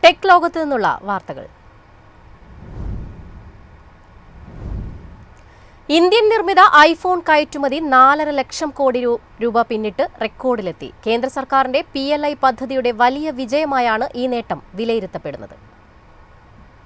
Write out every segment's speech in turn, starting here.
Tech ലോകത്തു നിന്നുള്ള വാർത്തകൾ. ഇന്ത്യൻ നിർമ്മിത ഐഫോൺ കയറ്റുമതി 4.5 ലക്ഷം കോടി രൂപ പിന്നിട്ട് റെക്കോർഡിലെത്തി. കേന്ദ്ര സർക്കാരിന്റെ PLI പദ്ധതിയുടെ വലിയ വിജയമായാണ് ഈ നേട്ടം വിലയിരുത്തപ്പെടുന്നത്.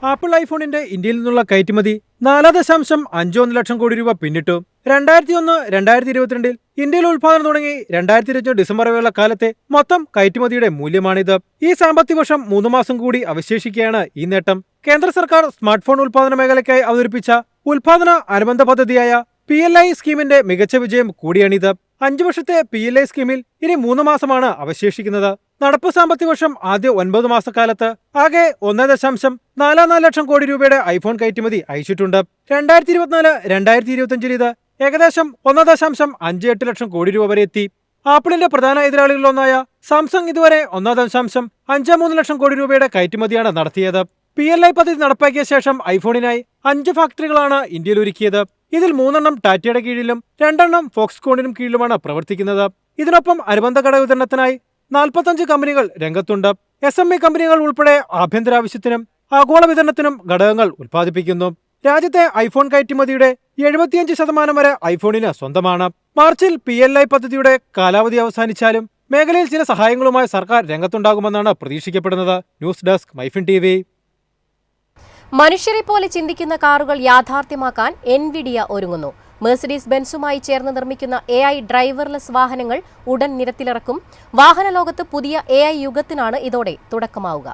ആപ്പിൾ ഐഫോണിന്റെ ഇന്ത്യയിൽ നിന്നുള്ള കയറ്റുമതി 4.51 ലക്ഷം കോടി രൂപ പിന്നിട്ടു. 2001-2022 ഇന്ത്യയിൽ ഉൽപാദനം തുടങ്ങി 2020 ഡിസംബർ വരെയുള്ള കാലത്തെ മൊത്തം കയറ്റുമതിയുടെ മൂല്യമാണിത്. ഈ സാമ്പത്തിക വർഷം 3 മാസം കൂടി അവശേഷിക്കുകയാണ് ഈ നേട്ടം. കേന്ദ്ര സർക്കാർ സ്മാർട്ട് ഫോൺ ഉൽപാദന മേഖലയ്ക്കായി അവതരിപ്പിച്ച ഉൽപാദന അനുബന്ധ പദ്ധതിയായ PLI സ്കീമിന്റെ മികച്ച വിജയം കൂടിയാണിത്. 5 വർഷത്തെ PLI സ്കീമിൽ ഇനി 3 മാസമാണ് അവശേഷിക്കുന്നത്. നടപ്പ് സാമ്പത്തിക വർഷം ആദ്യ 9 മാസക്കാലത്ത് ആകെ 1.44 ലക്ഷം കോടി രൂപയുടെ ഐഫോൺ കയറ്റുമതി അയച്ചിട്ടുണ്ട്. 2024-2025 ഇത് ഏകദേശം 1.58 ലക്ഷം കോടി രൂപ വരെ എത്തി. ആപ്പിളിന്റെ പ്രധാന എതിരാളികളിലൊന്നായ സാംസങ് ഇതുവരെ 1.53 ലക്ഷം കോടി രൂപയുടെ കയറ്റുമതിയാണ് നടത്തിയത്. PLI പദ്ധതി നടപ്പാക്കിയ ശേഷം ഐഫോണിനായി 5 ഫാക്ടറികളാണ് ഇന്ത്യയിൽ ഒരുക്കിയത്. ഇതിൽ 3 ടാറ്റയുടെ കീഴിലും 2 ഫോക്സ്കോണിനും കീഴിലുമാണ് പ്രവർത്തിക്കുന്നത്. ഇതിനൊപ്പം അനുബന്ധ ഘടക വിതരണത്തിനായി 45 കമ്പനികൾ രംഗത്തുണ്ട്. SME കമ്പനികൾ ഉൾപ്പെടെ ആഭ്യന്തര ആവശ്യത്തിനും ആഗോള വിതരണത്തിനും ഘടകങ്ങൾ ഉൽപ്പാദിപ്പിക്കുന്നു. രാജ്യത്തെ ഐഫോൺ കയറ്റുമതിയുടെ 75% വരെ ഐഫോണിന് സ്വന്തമാണ്. മാർച്ചിൽ PLI പദ്ധതിയുടെ കാലാവധി അവസാനിച്ചാലും മേഖലയിൽ ചില സഹായങ്ങളുമായി സർക്കാർ രംഗത്തുണ്ടാകുമെന്നാണ് പ്രതീക്ഷിക്കപ്പെടുന്നത്. News desk Myfin TV. മനുഷ്യരെ പോലെ ചിന്തിക്കുന്ന കാറുകൾ യാഥാർത്ഥ്യമാക്കാൻ NVIDIA ഒരുങ്ങുന്നു. മെഴ്സിഡീസ് ബെൻസുമായി ചേർന്ന് നിർമ്മിക്കുന്ന AI ഡ്രൈവർലെസ് വാഹനങ്ങൾ ഉടൻ നിരത്തിലിറക്കും. വാഹന ലോകത്ത് പുതിയ AI യുഗത്തിനാണ് ഇതോടെ തുടക്കമാവുക.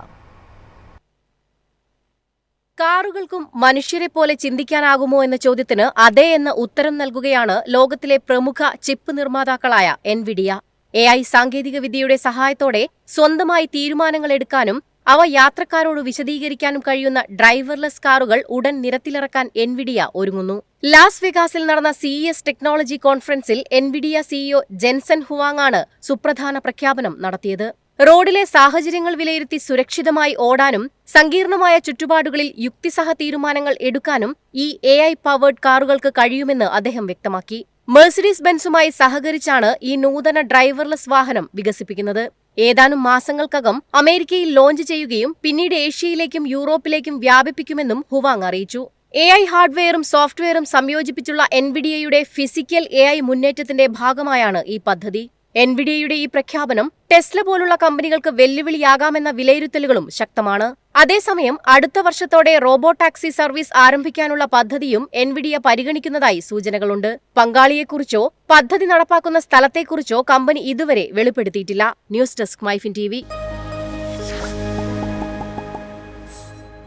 കാറുകൾക്കും മനുഷ്യരെ പോലെ ചിന്തിക്കാനാകുമോ എന്ന ചോദ്യത്തിന് അതെ എന്ന ഉത്തരം നൽകുകയാണ് ലോകത്തിലെ പ്രമുഖ ചിപ്പ് നിർമ്മാതാക്കളായ NVIDIA. AI സാങ്കേതിക വിദ്യയുടെ സഹായത്തോടെ സ്വന്തമായി തീരുമാനങ്ങൾ എടുക്കാനും അവ യാത്രക്കാരോട് വിശദീകരിക്കാനും കഴിയുന്ന ഡ്രൈവർലെസ് കാറുകൾ ഉടൻ നിരത്തിലിറക്കാൻ NVIDIA ഒരുങ്ങുന്നു. ലാസ് വെഗാസിൽ നടന്ന CES ടെക്നോളജി കോൺഫറൻസിൽ NVIDIA CEO ജെൻസൺ ഹുവാങ് ആണ് സുപ്രധാന പ്രഖ്യാപനം നടത്തിയത്. റോഡിലെ സാഹചര്യങ്ങൾ വിലയിരുത്തി സുരക്ഷിതമായി ഓടാനും സങ്കീർണമായ ചുറ്റുപാടുകളിൽ യുക്തിസഹ തീരുമാനങ്ങൾ എടുക്കാനും ഈ AI പവേർഡ് കാറുകൾക്ക് കഴിയുമെന്ന് അദ്ദേഹം വ്യക്തമാക്കി. മെഴ്സിഡീസ് ബെൻസുമായി സഹകരിച്ചാണ് ഈ നൂതന ഡ്രൈവർലെസ് വാഹനം വികസിപ്പിക്കുന്നത്. ഏതാനും മാസങ്ങൾക്കകം അമേരിക്കയിൽ ലോഞ്ച് ചെയ്യുകയും പിന്നീട് ഏഷ്യയിലേക്കും യൂറോപ്പിലേക്കും വ്യാപിപ്പിക്കുമെന്നും ഹുവാങ് അറിയിച്ചു. AI ഹാർഡ്വെയറും സോഫ്റ്റ്വെയറും സംയോജിപ്പിച്ചുള്ള NVIDIAയുടെ ഫിസിക്കൽ AI മുന്നേറ്റത്തിന്റെ ഭാഗമായാണ് ഈ പദ്ധതി. NVIDIAയുടെ ഈ പ്രഖ്യാപനം ടെസ്ല പോലുള്ള കമ്പനികൾക്ക് വെല്ലുവിളിയാകാമെന്ന വിലയിരുത്തലുകളും ശക്തമാണ്. അതേസമയം അടുത്ത വർഷത്തോടെ റോബോ ടാക്സി സർവീസ് ആരംഭിക്കാനുള്ള പദ്ധതിയും NVIDIA പരിഗണിക്കുന്നതായി സൂചനകളുണ്ട്. പങ്കാളിയെക്കുറിച്ചോ പദ്ധതി നടപ്പാക്കുന്ന സ്ഥലത്തെക്കുറിച്ചോ കമ്പനി ഇതുവരെ വെളിപ്പെടുത്തിയിട്ടില്ല. News desk Myfin TV.